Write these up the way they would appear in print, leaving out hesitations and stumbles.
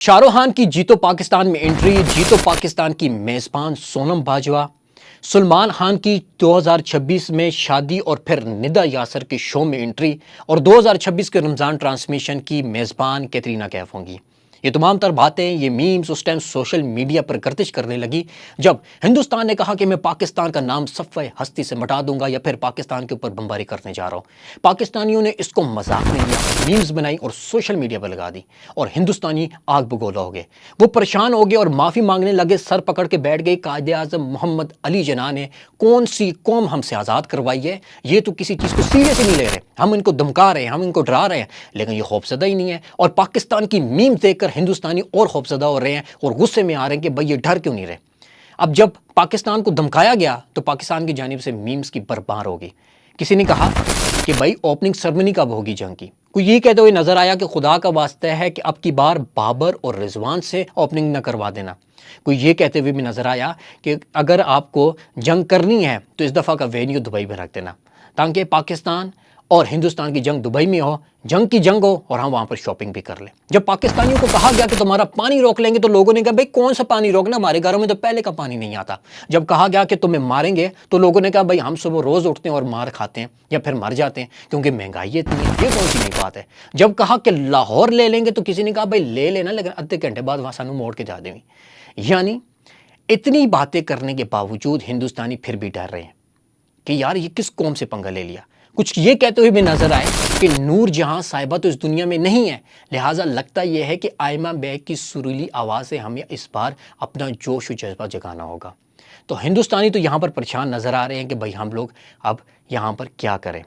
شاہ رخ خان کی جیتو پاکستان میں انٹری، جیتو پاکستان کی میزبان سونم باجوہ، سلمان خان کی 2026 میں شادی اور پھر ندا یاسر کے شو میں انٹری، اور 2026 کے رمضان ٹرانسمیشن کی میزبان کیٹرینہ کیف ہوں گی۔ یہ تمام تر باتیں، یہ میمز اس ٹائم سوشل میڈیا پر گردش کرنے لگی جب ہندوستان نے کہا کہ میں پاکستان کا نام صفحہ ہستی سے مٹا دوں گا یا پھر پاکستان کے اوپر بمباری کرنے جا رہا ہوں۔ پاکستانیوں نے اس کو مذاق میں لیا، میمز بنائی اور سوشل میڈیا پر لگا دی، اور ہندوستانی آگ بگولا ہو گئے۔ وہ پریشان ہو گئے اور معافی مانگنے لگے، سر پکڑ کے بیٹھ گئے۔ قائد اعظم محمد علی جناح نے کون سی قوم ہم سے آزاد کروائی ہے، یہ تو کسی چیز کو سیریس ہی نہیں لے رہے، ہم ان کو دھمکا رہے ہیں، ہم ان کو ڈرا رہے ہیں، لیکن یہ خوفزدہ ہی نہیں ہے۔ اور پاکستان کی میم دیکھ کر ہندوستانی اور خوفزدہ ہو رہے ہیں اور غصے میں آ رہے ہیں کہ بھئی یہ ڈر کیوں نہیں رہے۔ اب جب پاکستان کو دھمکایا گیا تو پاکستان کی جانب سے میمز کی بربار ہوگی۔ کسی نے کہا کہ بھائی اوپننگ سرمنی کب ہوگی جنگ کی؟ کوئی یہ کہتے ہوئے نظر آیا کہ خدا کا واسطہ ہے کہ اب کی بار بابر اور رضوان سے اوپننگ نہ کروا دینا۔ کوئی یہ کہتے ہوئے بھی نظر آیا کہ اگر آپ کو جنگ کرنی ہے تو اس دفعہ کا وینیو دبئی میں رکھ دینا، تاکہ پاکستان اور ہندوستان کی جنگ دبئی میں ہو، جنگ کی جنگ ہو اور ہم وہاں پر شاپنگ بھی کر لیں۔ جب پاکستانیوں کو کہا گیا کہ تمہارا پانی روک لیں گے تو لوگوں نے کہا بھائی کون سا پانی روکنا، ہمارے گھروں میں تو پہلے کا پانی نہیں آتا۔ جب کہا گیا کہ تمہیں ماریں گے تو لوگوں نے کہا بھائی ہم صبح روز اٹھتے ہیں اور مار کھاتے ہیں یا پھر مر جاتے ہیں کیونکہ مہنگائی اتنی ہے، یہ کون سی نئی بات ہے۔ جب کہا کہ لاہور لے لیں گے تو کسی نے کہا بھائی لے لینا لیکن آدھے گھنٹے بعد وہاں سانو موڑ کے جا دیں گے۔ یعنی اتنی باتیں کرنے کے باوجود ہندوستانی پھر بھی ڈر رہے ہیں کہ یار یہ کس قوم سے پنگا لے لیا۔ کچھ یہ کہتے ہوئے بھی نظر آئے کہ نور جہاں صاحبہ تو اس دنیا میں نہیں ہے، لہٰذا لگتا یہ ہے کہ آئمہ بیگ کی سریلی آواز سے ہمیں اس بار اپنا جوش و جذبہ جگانا ہوگا۔ تو ہندوستانی تو یہاں پر پریشان نظر آ رہے ہیں کہ بھائی ہم لوگ اب یہاں پر کیا کریں۔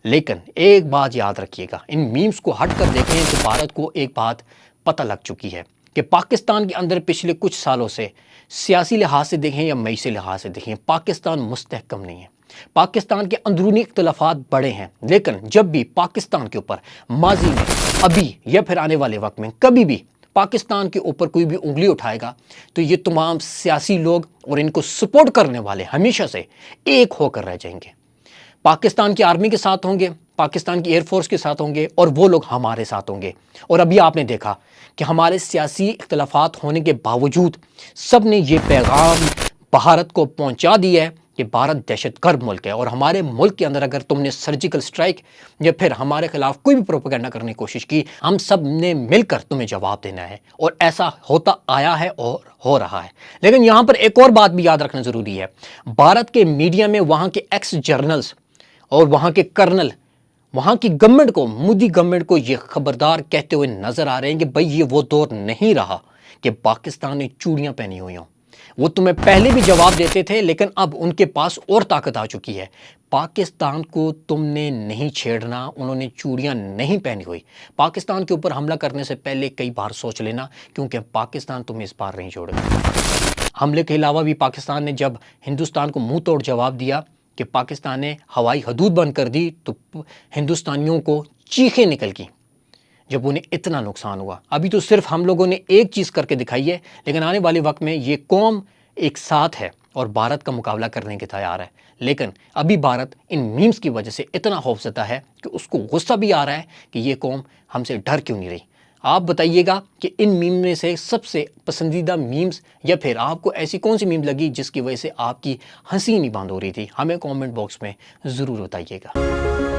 لیکن ایک بات یاد رکھیے گا، ان میمز کو ہٹ کر دیکھیں تو بھارت کو ایک بات پتہ لگ چکی ہے کہ پاکستان کے اندر پچھلے کچھ سالوں سے سیاسی لحاظ سے دیکھیں یا معیشی لحاظ سے دیکھیں، پاکستان مستحکم نہیں ہے۔ پاکستان کے اندرونی اختلافات بڑے ہیں، لیکن جب بھی پاکستان کے اوپر ماضی میں، ابھی یا پھر آنے والے وقت میں کبھی بھی پاکستان کے اوپر کوئی بھی انگلی اٹھائے گا تو یہ تمام سیاسی لوگ اور ان کو سپورٹ کرنے والے ہمیشہ سے ایک ہو کر رہ جائیں گے۔ پاکستان کی آرمی کے ساتھ ہوں گے، پاکستان کی ایئر فورس کے ساتھ ہوں گے، اور وہ لوگ ہمارے ساتھ ہوں گے۔ اور ابھی آپ نے دیکھا کہ ہمارے سیاسی اختلافات ہونے کے باوجود سب نے یہ پیغام بھارت کو پہنچا دیا ہے کہ بھارت دہشت گرد ملک ہے، اور ہمارے ملک کے اندر اگر تم نے سرجیکل سٹرائک یا پھر ہمارے خلاف کوئی بھی پروپیگنڈا کرنے کی کوشش کی، ہم سب نے مل کر تمہیں جواب دینا ہے، اور ایسا ہوتا آیا ہے اور ہو رہا ہے۔ لیکن یہاں پر ایک اور بات بھی یاد رکھنا ضروری ہے، بھارت کے میڈیا میں وہاں کے ایکس جرنلز اور وہاں کے کرنل وہاں کی گورنمنٹ کو، مودی گورنمنٹ کو یہ خبردار کہتے ہوئے نظر آ رہے ہیں کہ بھئی یہ وہ دور نہیں رہا کہ پاکستان نے چوڑیاں پہنی ہوئی ہوں۔ وہ تمہیں پہلے بھی جواب دیتے تھے، لیکن اب ان کے پاس اور طاقت آ چکی ہے۔ پاکستان کو تم نے نہیں چھیڑنا، انہوں نے چوڑیاں نہیں پہنی ہوئی۔ پاکستان کے اوپر حملہ کرنے سے پہلے کئی بار سوچ لینا، کیونکہ پاکستان تمہیں اس بار نہیں چھوڑے گا۔ حملے کے علاوہ بھی پاکستان نے جب ہندوستان کو منہ توڑ جواب دیا کہ پاکستان نے ہوائی حدود بند کر دی تو ہندوستانیوں کو چیخیں نکل گئیں جب انہیں اتنا نقصان ہوا۔ ابھی تو صرف ہم لوگوں نے ایک چیز کر کے دکھائی ہے، لیکن آنے والے وقت میں یہ قوم ایک ساتھ ہے اور بھارت کا مقابلہ کرنے کے تیار ہے۔ لیکن ابھی بھارت ان میمز کی وجہ سے اتنا خوفزدہ ہے کہ اس کو غصہ بھی آ رہا ہے کہ یہ قوم ہم سے ڈر کیوں نہیں رہی۔ آپ بتائیے گا کہ ان میم میں سے سب سے پسندیدہ میمز یا پھر آپ کو ایسی کون سی میم لگی جس کی وجہ سے آپ کی ہنسی نہیں بند ہو رہی تھی؟ ہمیں کامنٹ باکس میں ضرور بتائیے گا۔